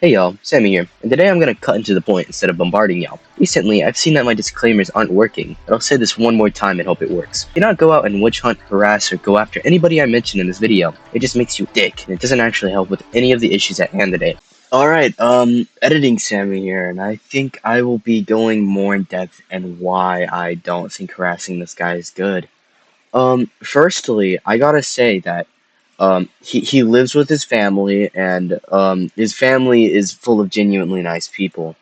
Hey y'all, Sammy here, and today I'm gonna cut into the point instead of bombarding y'all. Recently, I've seen that my disclaimers aren't working, but I'll say this one more time and hope it works. Do not go out and witch hunt, harass, or go after anybody I mention in this video. It just makes you a dick, and it doesn't actually help with any of the issues at hand today. Alright, editing Sammy here, and I think I will be going more in depth and why I don't think harassing this guy is good. Firstly, I gotta say that he lives with his family, and his family is full of genuinely nice people.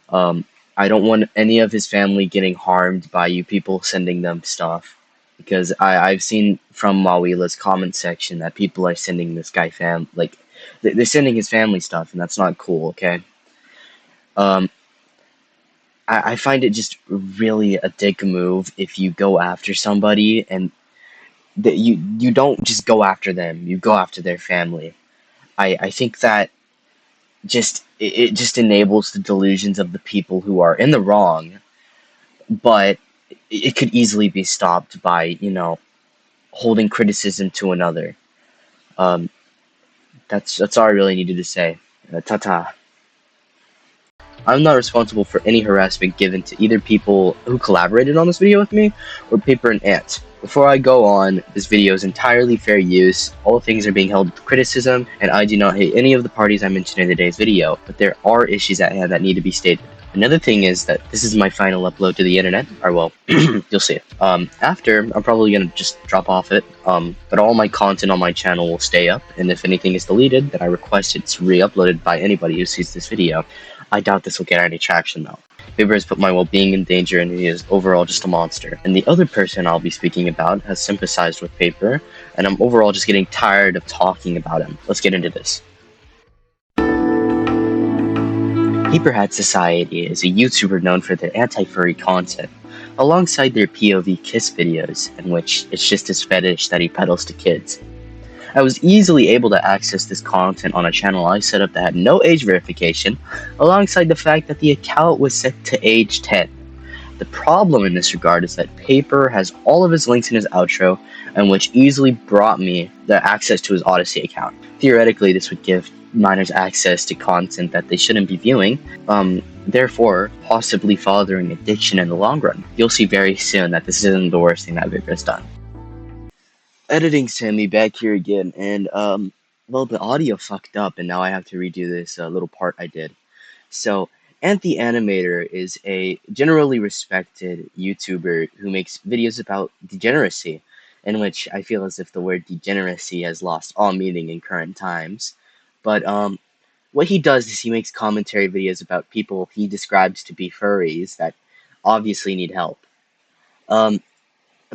Um, I don't want any of his family getting harmed by you people sending them stuff, because I've seen from Mawila's comment section that people are sending this guy they're sending his family stuff, and that's not cool. Okay. Um, I find it just really a dick move if you go after somebody and that you don't just go after them, you go after their family. I think that it just enables the delusions of the people who are in the wrong, but it could easily be stopped by, holding criticism to another. Um, that's all I really needed to say. Ta-ta. I'm not responsible for any harassment given to either people who collaborated on this video with me or Paper and Ant. Before I go on, this video is entirely fair use, all things are being held with criticism, and I do not hate any of the parties I mentioned in today's video, but there are issues at hand that need to be stated. Another thing is that this is my final upload to the internet, or well, you'll see. After, I'm probably gonna just drop off it, but all my content on my channel will stay up, and if anything is deleted, then I request it's re-uploaded by anybody who sees this video. I doubt this will get any traction though. Paper has put my well-being in danger and he is overall just a monster. And the other person I'll be speaking about has sympathized with Paper, and I'm overall just getting tired of talking about him. Let's get into this. Paper Hat Society is a YouTuber known for their anti-furry content, alongside their POV kiss videos, in which it's just his fetish that he peddles to kids. I was easily able to access this content on a channel I set up that had no age verification, alongside the fact that the account was set to age 10. The problem in this regard is that Paper has all of his links in his outro, and which easily brought me the access to his Odyssey account. Theoretically, this would give minors access to content that they shouldn't be viewing, therefore possibly fathering addiction in the long run. You'll see very soon that this isn't the worst thing that Paper has done. Editing Sammy back here again, and well, the audio fucked up and now I have to redo this little part I did. So AntTheAnimator is a generally respected YouTuber who makes videos about degeneracy, in which I feel as if the word degeneracy has lost all meaning in current times. But what he does is he makes commentary videos about people he describes to be furries that obviously need help.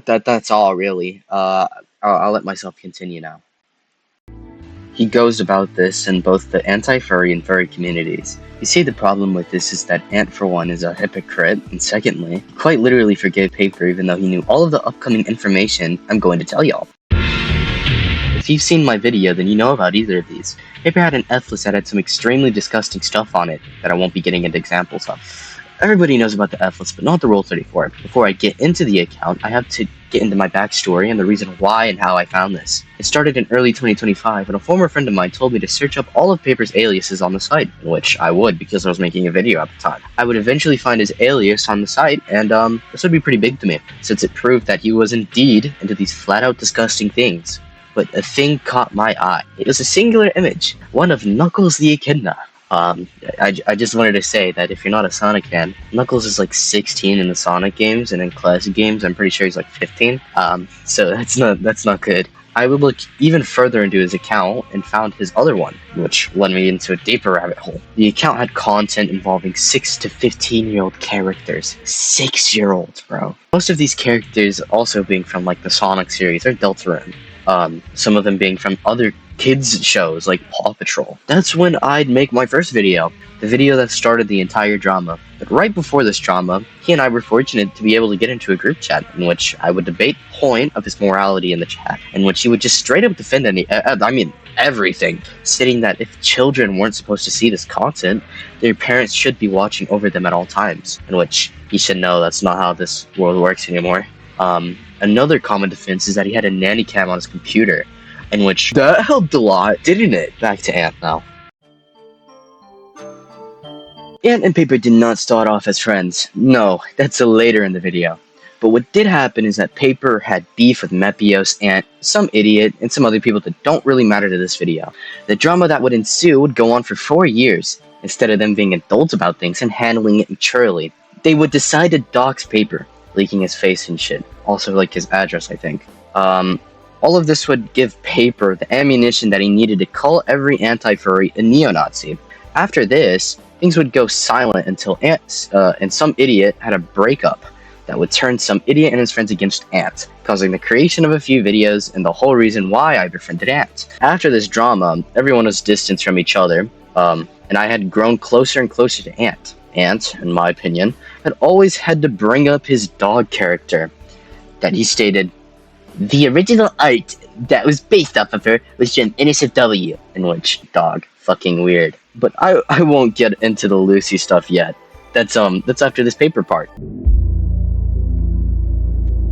That's all really. I'll let myself continue now. He goes about this in both the anti-furry and furry communities. You see, the problem with this is that Ant, for one, is a hypocrite, and secondly, he quite literally forgave Paper even though he knew all of the upcoming information I'm going to tell y'all. If you've seen my video, then you know about either of these. Paper had an F list that had some extremely disgusting stuff on it that I won't be getting into examples of. Everybody knows about the F list, but not the Rule 34. Before I get into the account, I have to get into my backstory and the reason why and how I found this. It started in early 2025 when a former friend of mine told me to search up all of Paper's aliases on the site, which I would because I was making a video at the time. I would eventually find his alias on the site, and this would be pretty big to me, since it proved that he was indeed into these flat-out disgusting things. But a thing caught my eye. It was a singular image, one of Knuckles the Echidna. I just wanted to say that if you're not a Sonic fan, Knuckles is like 16 in the Sonic games, and in classic games, I'm pretty sure he's like 15. So that's not good. I would look even further into his account and found his other one, which led me into a deeper rabbit hole. The account had content involving 6 to 15-year-old characters. 6-year-olds, bro. Most of these characters also being from like the Sonic series or Deltarune. Some of them being from other kids shows like Paw Patrol. That's when I'd make my first video, the video that started the entire drama. But right before this drama, he and I were fortunate to be able to get into a group chat in which I would debate the point of his morality in the chat, in which he would just straight up defend everything, stating that if children weren't supposed to see this content, their parents should be watching over them at all times, in which he should know that's not how this world works anymore. Another common defense is that he had a nanny cam on his computer, in which that helped a lot, didn't it? Back to Ant now. Ant and Paper did not start off as friends. No, that's later in the video. But what did happen is that Paper had beef with Mepios, Ant, some idiot, and some other people that don't really matter to this video. The drama that would ensue would go on for 4 years, instead of them being adults about things and handling it maturely. They would decide to dox Paper, leaking his face and shit. Also, like, his address, I think. All of this would give Paper the ammunition that he needed to call every anti-furry a neo-Nazi. After this, things would go silent until Ant and some idiot had a breakup that would turn some idiot and his friends against Ant, causing the creation of a few videos and the whole reason why I befriended Ant. After this drama, everyone was distanced from each other, and I had grown closer and closer to Ant. Ant, in my opinion, had always had to bring up his dog character, that he stated, "The original art that was based off of her was from NSFW," in which dog, fucking weird. But I won't get into the Lucy stuff yet. That's after this Paper part.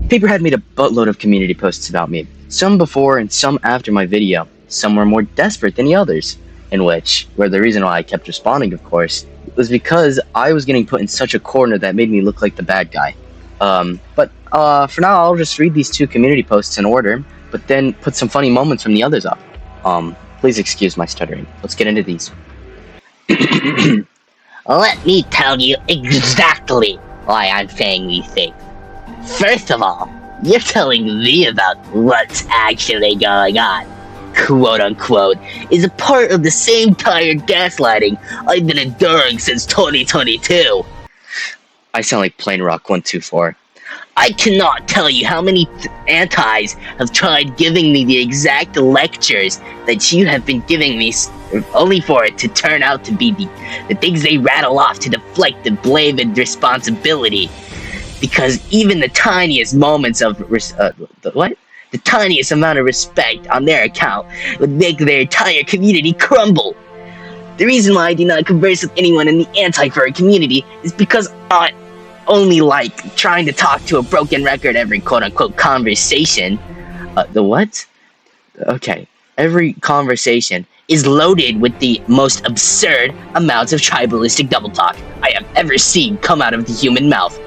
Paper had made a buttload of community posts about me, some before and some after my video. Some were more desperate than the others, where the reason why I kept responding, of course, was because I was getting put in such a corner that made me look like the bad guy. But for now, I'll just read these 2 community posts in order, but then put some funny moments from the others up. Please excuse my stuttering. Let's get into these. Let me tell you exactly why I'm saying these things. First of all, you're telling me about what's actually going on. Quote unquote, is a part of the same tired gaslighting I've been enduring since 2022. I sound like Plain Rock 124. I cannot tell you how many antis have tried giving me the exact lectures that you have been giving me, only for it to turn out to be the things they rattle off to deflect the blame and responsibility. Because even the tiniest moments of the tiniest amount of respect on their account would make their entire community crumble. The reason why I do not converse with anyone in the anti-furry community is because I only like trying to talk to a broken record every quote-unquote conversation. The what? Okay, every conversation is loaded with the most absurd amounts of tribalistic double talk I have ever seen come out of the human mouth.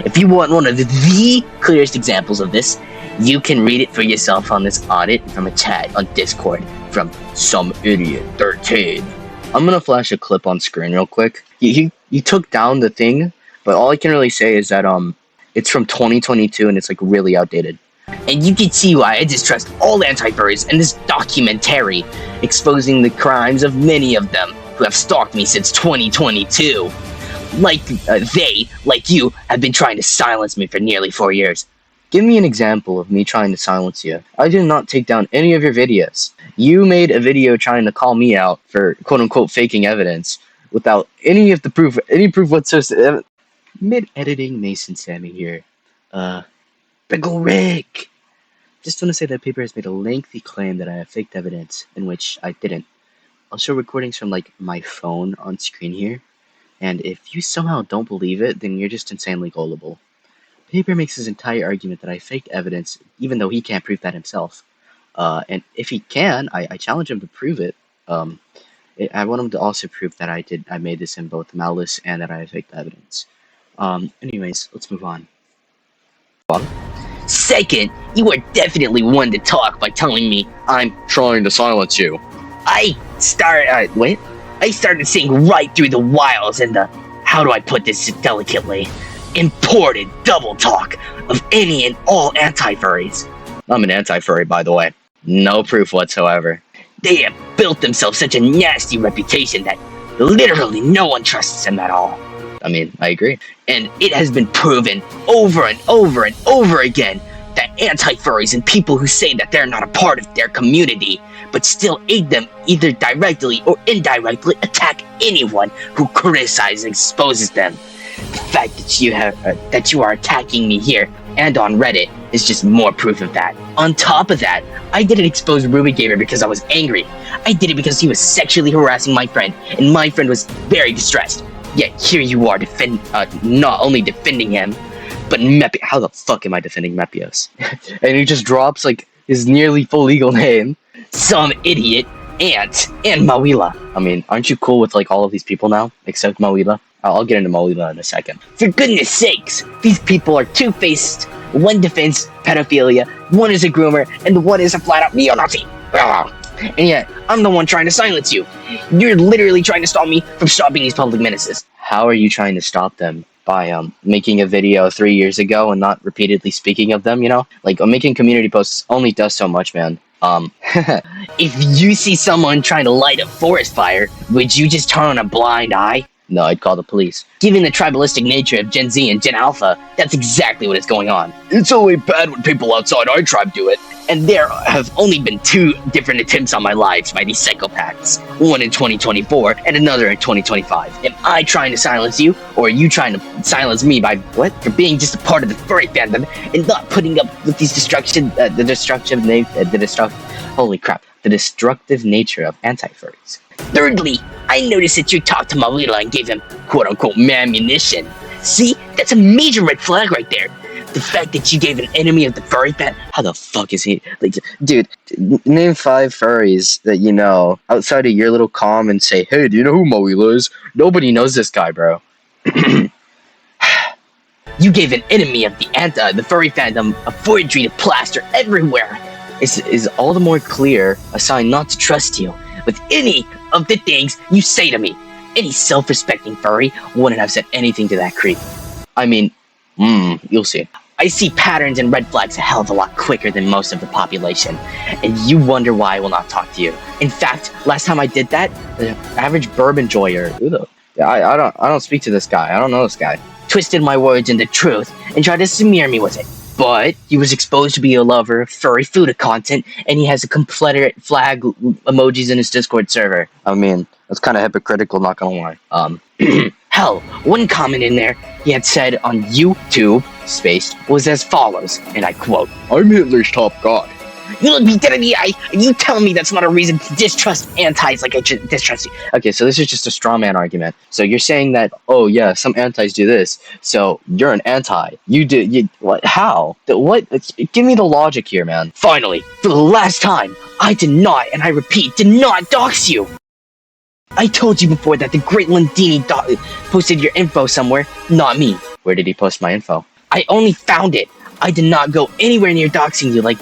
If you want one of the clearest examples of this, you can read it for yourself on this audit from a chat on Discord from some idiot 13. I'm gonna flash a clip on screen real quick. You took down the thing, but all I can really say is that it's from 2022 and it's like really outdated. And you can see why I distrust all anti-furries in this documentary, exposing the crimes of many of them who have stalked me since 2022. Like you, have been trying to silence me for nearly 4 years. Give me an example of me trying to silence you. I did not take down any of your videos. You made a video trying to call me out for quote-unquote faking evidence without any proof whatsoever. Mid-editing Mason Sammy here. Pickle Rick! Just want to say that Paper has made a lengthy claim that I have faked evidence, in which I didn't. I'll show recordings from like my phone on screen here. And if you somehow don't believe it, then you're just insanely gullible. Paper makes his entire argument that I faked evidence, even though he can't prove that himself. And if he can, I challenge him to prove it. I want him to also prove that I made this in both malice and that I faked evidence. Anyways, let's move on. Second, you are definitely one to talk by telling me I'm trying to silence you. I started seeing right through the wiles and the, how do I put this delicately, imported double talk of any and all anti-furries. I'm an anti-furry, by the way. No proof whatsoever. They have built themselves such a nasty reputation that literally no one trusts them at all. I mean, I agree. And it has been proven over and over and over again that anti-furries and people who say that they're not a part of their community but still aid them either directly or indirectly attack anyone who criticizes and exposes them. The fact that you are attacking me here and on Reddit is just more proof of that. On top of that, I didn't expose Ruby Gamer because I was angry. I did it because he was sexually harassing my friend, and my friend was very distressed. Yet here you are not only defending him, but how the fuck am I defending Mepios? And he just drops like his nearly full legal name. Some idiot and Mawila. I mean, aren't you cool with like all of these people now, except Mawila? I'll get into Mawila in a second. For goodness sakes, these people are two-faced. One defends pedophilia, one is a groomer, and the one is a flat-out neo-Nazi. And yet, I'm the one trying to silence you. You're literally trying to stop me from stopping these public menaces. How are you trying to stop them? By making a video 3 years ago and not repeatedly speaking of them, you know? Like, making community posts only does so much, man. If you see someone trying to light a forest fire, would you just turn a blind eye? No, I'd call the police. Given the tribalistic nature of Gen Z and Gen Alpha, that's exactly what is going on. It's only bad when people outside our tribe do it. And there have only been 2 different attempts on my lives by these psychopaths. One in 2024 and another in 2025. Am I trying to silence you, or are you trying to silence me by what? For being just a part of the furry fandom and not putting up with these the destructive nature of anti-furries. Thirdly, I noticed that you talked to Mawila and gave him quote-unquote manumission. See, that's a major red flag right there. The fact that you gave an enemy of the furry fan. How the fuck is he? Like, dude, name 5 furries that you know outside of your little comm and say, hey, do you know who Mawila is? Nobody knows this guy, bro. You gave an enemy of the furry fandom a forgery to plaster everywhere. Is all the more clear a sign not to trust you with any of the things you say to me. Any self-respecting furry wouldn't have said anything to that creep. I mean, you'll see. I see patterns and red flags a hell of a lot quicker than most of the population, and you wonder why I will not talk to you. In fact, last time I did that, the average bourbon enjoyer, I don't speak to this guy. I don't know this guy. Twisted my words into truth and tried to smear me with it. But he was exposed to be a lover of furry food content, and he has a Confederate flag emojis in his Discord server. I mean, that's kind of hypocritical, not gonna lie. Hell, one comment in there he had said on YouTube, spaced, was as follows, and I quote, I'm Hitler's top god. You look me dead in the eye, and you tell me that's not a reason to distrust antis like I distrust you. Okay, so this is just a straw man argument. So you're saying that, oh yeah, some antis do this, so you're an anti. What? How? What? Give me the logic here, man. Finally, for the last time, I did not, and I repeat, did not dox you. I told you before that the Great Landini posted your info somewhere, not me. Where did he post my info? I only found it. I did not go anywhere near doxing you like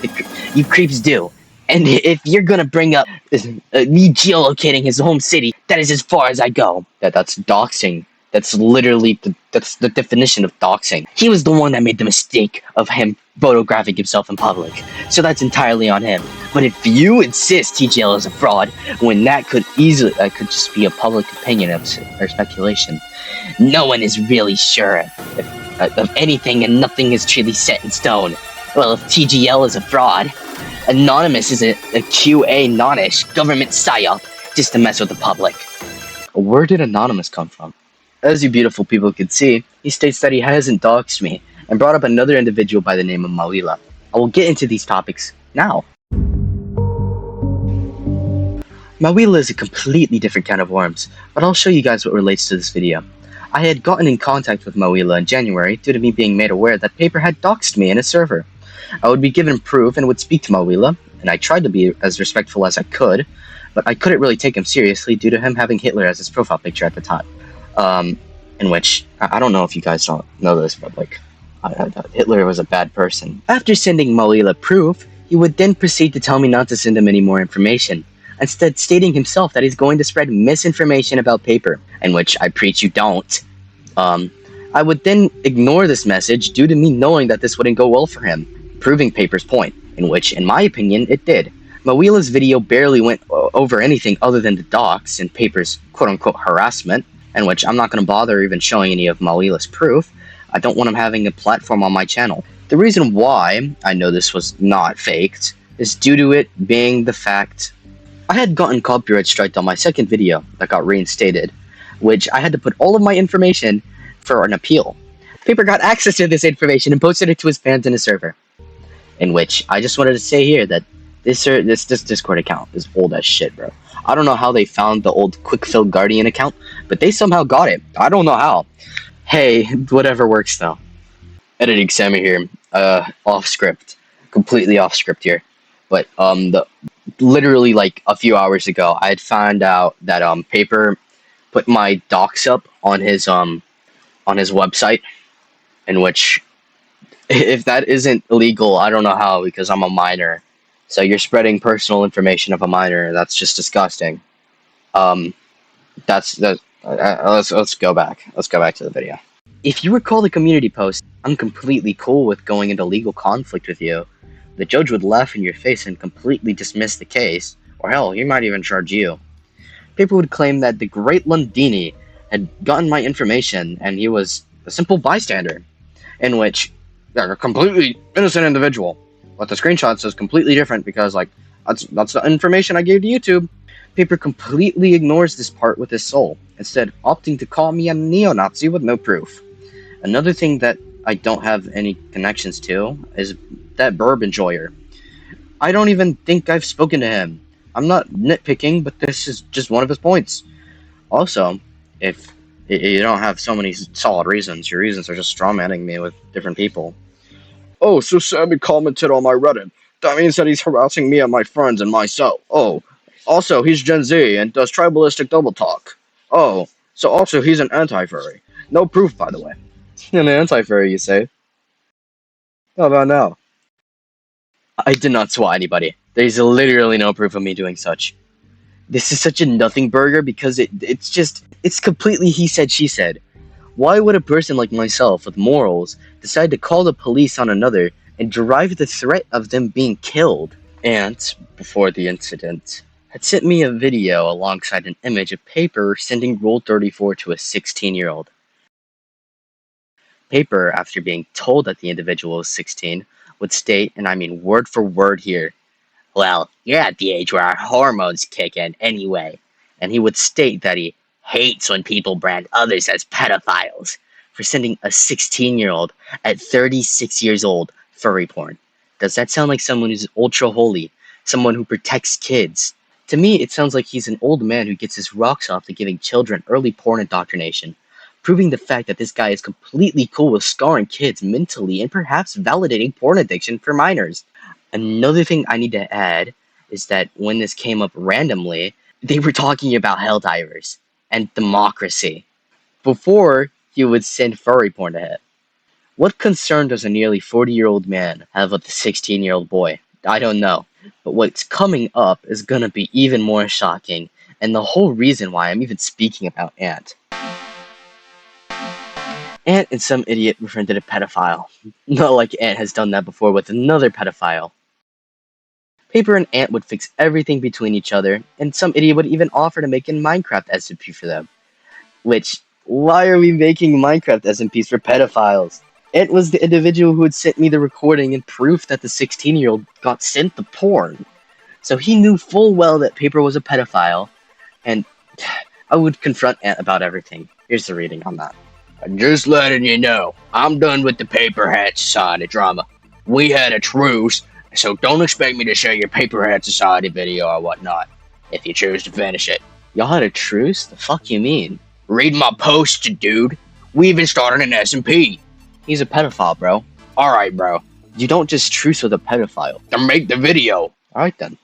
you creeps do. And if you're gonna bring up me geolocating his home city, that is as far as I go. That's doxing. That's literally that's the definition of doxing. He was the one that made the mistake of him photographing himself in public, so that's entirely on him. But if you insist TGL is a fraud, when that could could just be a public opinion or speculation, no one is really sure of anything, and nothing is truly set in stone. Well, if TGL is a fraud, Anonymous is a QA non-ish government psyop just to mess with the public. Where did Anonymous come from? As you beautiful people could see, he states that he hasn't doxed me, and brought up another individual by the name of Mawila. I will get into these topics now. Mawila is a completely different can of worms, but I'll show you guys what relates to this video. I had gotten in contact with Mawila in January due to me being made aware that Paper had doxed me in his server. I would be given proof and would speak to Mawila, and I tried to be as respectful as I could, but I couldn't really take him seriously due to him having Hitler as his profile picture at the time. In which, I don't know if you guys don't know this, but like, Hitler was a bad person. After sending Mawila proof, he would then proceed to tell me not to send him any more information, instead stating himself that he's going to spread misinformation about Paper, in which I preach you don't. I would then ignore this message due to me knowing that this wouldn't go well for him, proving Paper's point, in which, in my opinion, it did. Mawila's video barely went over anything other than the dox and Paper's quote-unquote harassment, in which I'm not going to bother even showing any of Mawila's proof. I don't want him having a platform on my channel. The reason why I know this was not faked is due to it being the fact I had gotten copyright striked on my second video that got reinstated, which I had to put all of my information for an appeal. Paper got access to this information and posted it to his fans in his server, in which I just wanted to say here that this Discord account is old as shit, bro. I don't know how they found the old Quickfill Guardian account, but they somehow got it. I don't know how. Hey, whatever works though. Editing Sammy here, off script, completely off script here. But the literally like a few hours ago, I had found out that Paper put my docs up on his website, in which if that isn't illegal, I don't know how, because I'm a minor. So you're spreading personal information of a minor. That's just disgusting. Um, that's that. Let's go back. Let's go back to the video. If you recall the community post, I'm completely cool with going into legal conflict with you. The judge would laugh in your face and completely dismiss the case, or hell, he might even charge you. People would claim that the great Lundini had gotten my information and he was a simple bystander, in which they're a completely innocent individual. But the screenshot says completely different because, like, that's the information I gave to YouTube. Paper completely ignores this part with his soul, instead opting to call me a neo-Nazi with no proof. Another thing that I don't have any connections to is that burb enjoyer. I don't even think I've spoken to him. I'm not nitpicking, but this is just one of his points. Also, if you don't have so many solid reasons, your reasons are just strawmanning me with different people. Oh, so Sammy commented on my Reddit. That means that he's harassing me and my friends and myself. Oh, also he's Gen Z and does tribalistic double talk. Oh, so also he's an anti-furry. No proof, by the way. An anti-furry, you say? How about now? I did not swat anybody. There's literally no proof of me doing such. This is such a nothing burger because it's completely he said, she said. Why would a person like myself with morals decide to call the police on another and derive the threat of them being killed? Ant, before the incident, had sent me a video alongside an image of Paper sending Rule 34 to a 16-year-old. Paper, after being told that the individual was 16, would state, and I mean word for word here, Well, you're at the age where our hormones kick in anyway. and he would state that he hates when people brand others as pedophiles for sending a 16-year-old at 36 years old furry porn. Does that sound like someone who's ultra holy, someone who protects kids? To me, it sounds like he's an old man who gets his rocks off to giving children early porn indoctrination, proving the fact that this guy is completely cool with scarring kids mentally and perhaps validating porn addiction for minors. Another thing I need to add is that when this came up randomly, they were talking about Helldivers and democracy before he would send furry porn to him. What concern does a nearly 40-year-old man have with a 16-year-old boy? I don't know. But what's coming up is gonna be even more shocking, and the whole reason why I'm even speaking about Ant. Ant and some idiot befriended a pedophile. Not like Ant has done that before with another pedophile. Paper and Ant would fix everything between each other, and some idiot would even offer to make a Minecraft SMP for them. Which, why are we making Minecraft SMPs for pedophiles? Ant was the individual who had sent me the recording and proof that the 16-year-old got sent the porn. So he knew full well that Paper was a pedophile, and I would confront Ant about everything. Here's the reading on that. I'm just letting you know, I'm done with the Paper Hat Society drama. We had a truce, so don't expect me to share your Paper Hat Society video or whatnot, if you choose to finish it. Y'all had a truce? The fuck you mean? Read my post, dude. We even started an SMP. He's a pedophile, bro. Alright, bro. You don't just truce with a pedophile. Then make the video. Alright then.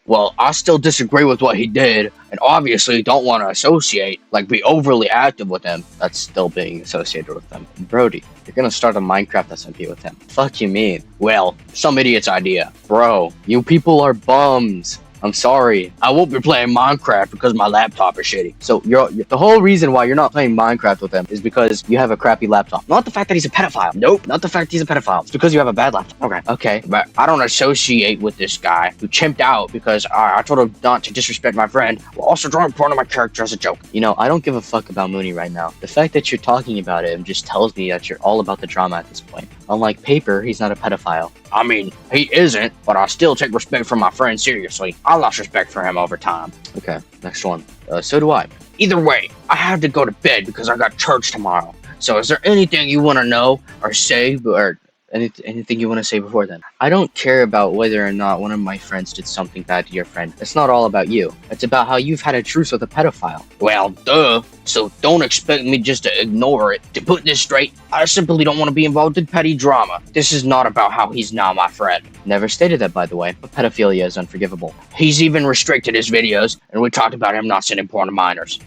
Well, I still disagree with what he did, and obviously don't want to associate, like be overly active with him. That's still being associated with them. Brody, you're gonna start a Minecraft SMP with him. Fuck you mean? Well, some idiot's idea. Bro, you people are bums. I'm sorry. I won't be playing Minecraft because my laptop is shitty. So the whole reason why you're not playing Minecraft with him is because you have a crappy laptop. Not the fact that he's a pedophile. Nope, not the fact he's a pedophile. It's because you have a bad laptop. Okay. But I don't associate with this guy who chimped out because I told him not to disrespect my friend while also drawing porn of my character as a joke. You know, I don't give a fuck about Mooney right now. The fact that you're talking about him just tells me that you're all about the drama at this point. Unlike Paper, he's not a pedophile. I mean, he isn't, but I still take respect from my friend seriously. I lost respect for him over time. Okay, next one. So do I. Either way, I have to go to bed because I got church tomorrow. So is there anything you want to know or say or Anything you want to say before then? I don't care about whether or not one of my friends did something bad to your friend. It's not all about you. It's about how you've had a truce with a pedophile. Well, duh. So don't expect me just to ignore it. To put this straight, I simply don't want to be involved in petty drama. This is not about how he's now my friend. Never stated that, by the way, but pedophilia is unforgivable. He's even restricted his videos, and we talked about him not sending porn to minors.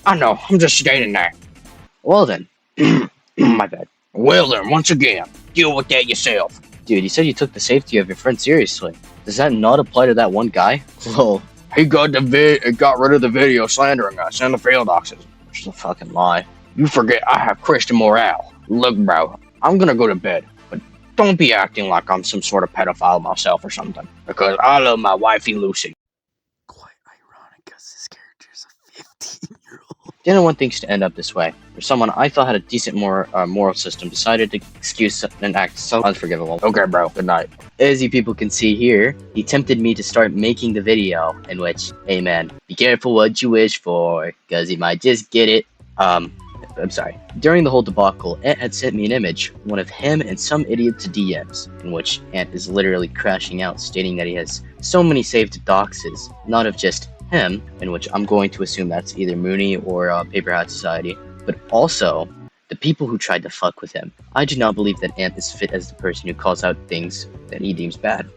I know, I'm just stating that. Well then, my bad. Well then, once again, deal with that yourself. Dude, you said you took the safety of your friend seriously. Does that not apply to that one guy? Well, he got rid of the video slandering us and the field doxes. Which is a fucking lie. You forget I have Christian morale. Look, bro, I'm gonna go to bed, but don't be acting like I'm some sort of pedophile myself or something, because I love my wifey Lucy. Quite ironic, because this character's a 15-year-old. Didn't want things to end up this way. For someone I thought had a decent moral system, decided to excuse an act so unforgivable. Okay, bro, good night. As you people can see here, he tempted me to start making the video, in which, hey man, be careful what you wish for, cause you might just get it. I'm sorry. During the whole debacle, Ant had sent me an image, one of him and some idiot to DMs, in which Ant is literally crashing out, stating that he has so many saved doxes, not of just him, in which I'm going to assume that's either Mooney or Paper Hat Society, but also the people who tried to fuck with him. I do not believe that Ant is fit as the person who calls out things that he deems bad,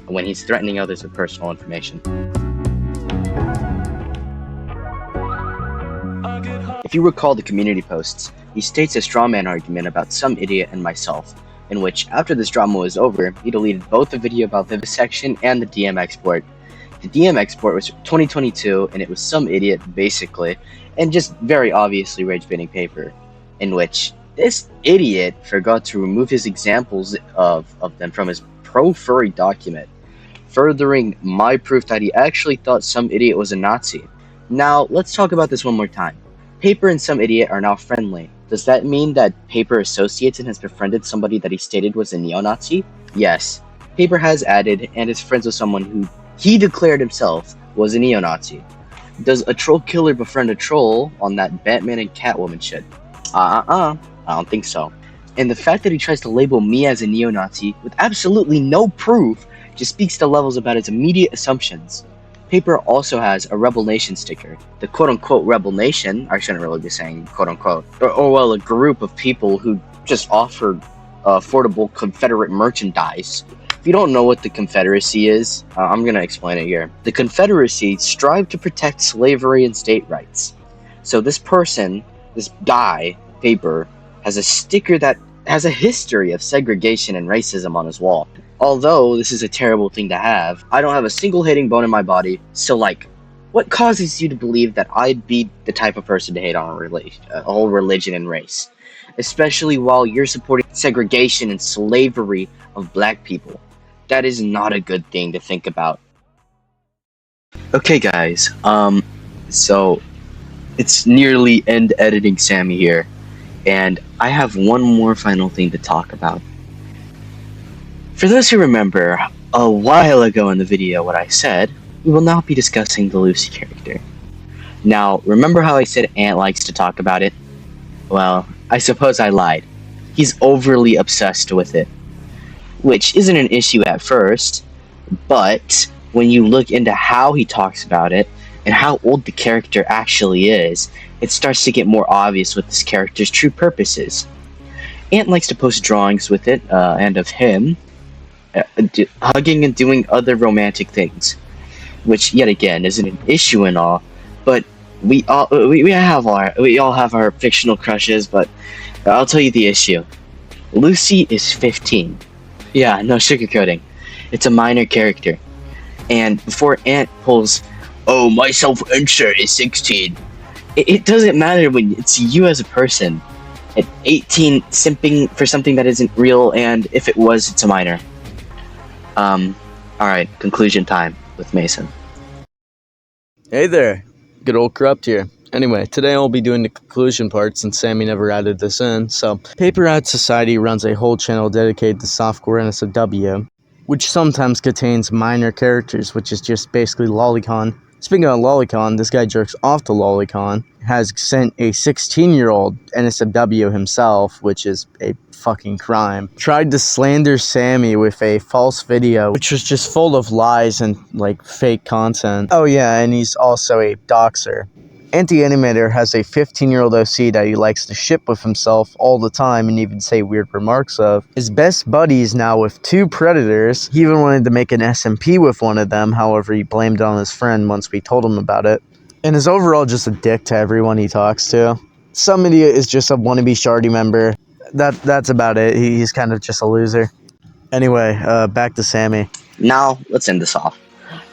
when he's threatening others with personal information. If you recall the community posts, he states a straw man argument about some idiot and myself, in which, after this drama was over, he deleted both the video about vivisection and the DM export. The DM export was 2022, and it was some idiot, basically, and just very obviously rage-baiting Paper, in which this idiot forgot to remove his examples of them from his pro-furry document, furthering my proof that he actually thought some idiot was a Nazi. Now, let's talk about this one more time. Paper and some idiot are now friendly. Does that mean that Paper associates and has befriended somebody that he stated was a neo-Nazi? Yes. Paper has added and is friends with someone who he declared himself was a neo-Nazi. Does a troll killer befriend a troll on that Batman and Catwoman shit? I don't think so. And the fact that he tries to label me as a neo-Nazi with absolutely no proof just speaks to levels about his immediate assumptions. Paper also has a Rebel Nation sticker. The quote-unquote Rebel Nation, I shouldn't really be saying quote-unquote, or well, a group of people who just offer affordable Confederate merchandise. If you don't know what the Confederacy is, I'm going to explain it here. The Confederacy strived to protect slavery and state rights. So this person, this guy, Paper, has a sticker that has a history of segregation and racism on his wall. Although this is a terrible thing to have, I don't have a single hating bone in my body, so like, what causes you to believe that I'd be the type of person to hate on a whole religion and race? Especially while you're supporting segregation and slavery of black people. That is not a good thing to think about. Okay guys, so it's nearly end editing Sammy here, and I have one more final thing to talk about. For those who remember, a while ago in the video what I said, we will now be discussing the Lucy character. Now, remember how I said Ant likes to talk about it? Well, I suppose I lied. He's overly obsessed with it. Which isn't an issue at first, but when you look into how he talks about it, and how old the character actually is, it starts to get more obvious what this character's true purpose is. Ant likes to post drawings with it, and of him, hugging and doing other romantic things, which yet again isn't an issue and all, but we all have our fictional crushes. But I'll tell you the issue. Lucy is 15. Yeah, no sugarcoating. It's a minor character, and before Ant pulls, "Oh, my self-insert is 16," it doesn't matter when it's you as a person. At 18, simping for something that isn't real, and if it was, it's a minor. Alright, conclusion time with Mason. Hey there, good old Corrupt here. Anyway, today I'll be doing the conclusion part since Sammy never added this in. So, Paper Hat Society runs a whole channel dedicated to softcore and SOW, which sometimes contains minor characters, which is just basically lolicon, Speaking of lolicon, this guy jerks off to lolicon, has sent a 16-year-old NSFW himself, which is a fucking crime. Tried to slander Sammy with a false video, which was just full of lies and like fake content. Oh yeah, and he's also a doxer. AntTheAnimator has a 15-year-old OC that he likes to ship with himself all the time and even say weird remarks of. His best buddy is now with 2 predators. He even wanted to make an SMP with one of them, however he blamed it on his friend once we told him about it. And is overall just a dick to everyone he talks to. Some idiot is just a wannabe Shardy member. That's about it. He's kind of just a loser. Anyway, back to Sammy. Now, let's end this off.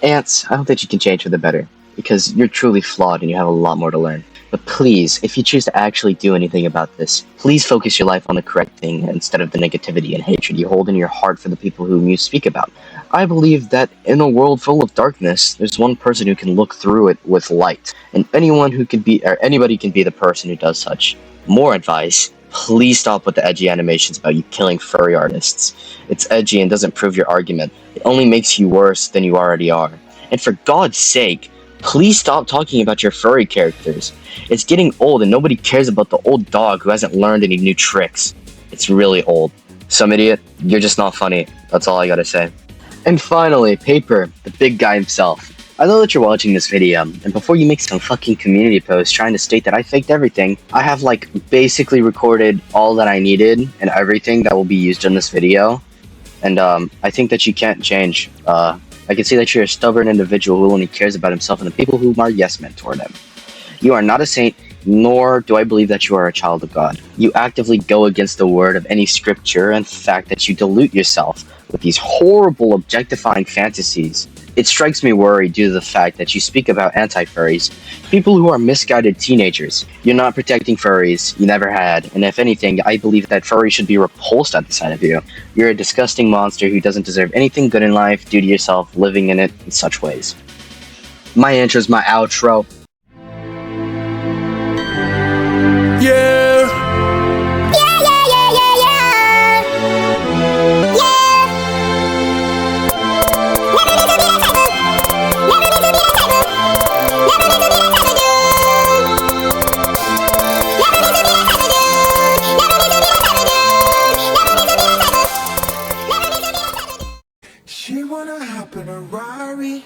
Ants, I hope that you can change for the better, because you're truly flawed and you have a lot more to learn. But please, if you choose to actually do anything about this, please focus your life on the correct thing instead of the negativity and hatred you hold in your heart for the people whom you speak about. I believe that in a world full of darkness, there's one person who can look through it with light, and anybody can be the person who does such. More advice: please stop with the edgy animations about you killing furry artists. It's edgy and doesn't prove your argument. It only makes you worse than you already are. And for God's sake, please stop talking about your furry characters. It's getting old and nobody cares about the old dog who hasn't learned any new tricks. It's really old. Some idiot, you're just not funny. That's all I gotta say. And finally, Paper, the big guy himself. I know that you're watching this video, and before you make some fucking community post trying to state that I faked everything, I have basically recorded all that I needed and everything that will be used in this video. And I think that you can't change. I can see that you're a stubborn individual who only cares about himself and the people who are yes men toward him. You are not a saint, nor do I believe that you are a child of God. You actively go against the word of any scripture and the fact that you dilute yourself with these horrible objectifying fantasies. It strikes me worried due to the fact that you speak about anti-furries, people who are misguided teenagers. You're not protecting furries, you never had, and if anything, I believe that furries should be repulsed at the sight of you. You're a disgusting monster who doesn't deserve anything good in life due to yourself living in it in such ways. My intro's my outro. Yeah. She wanna hop in a Rari.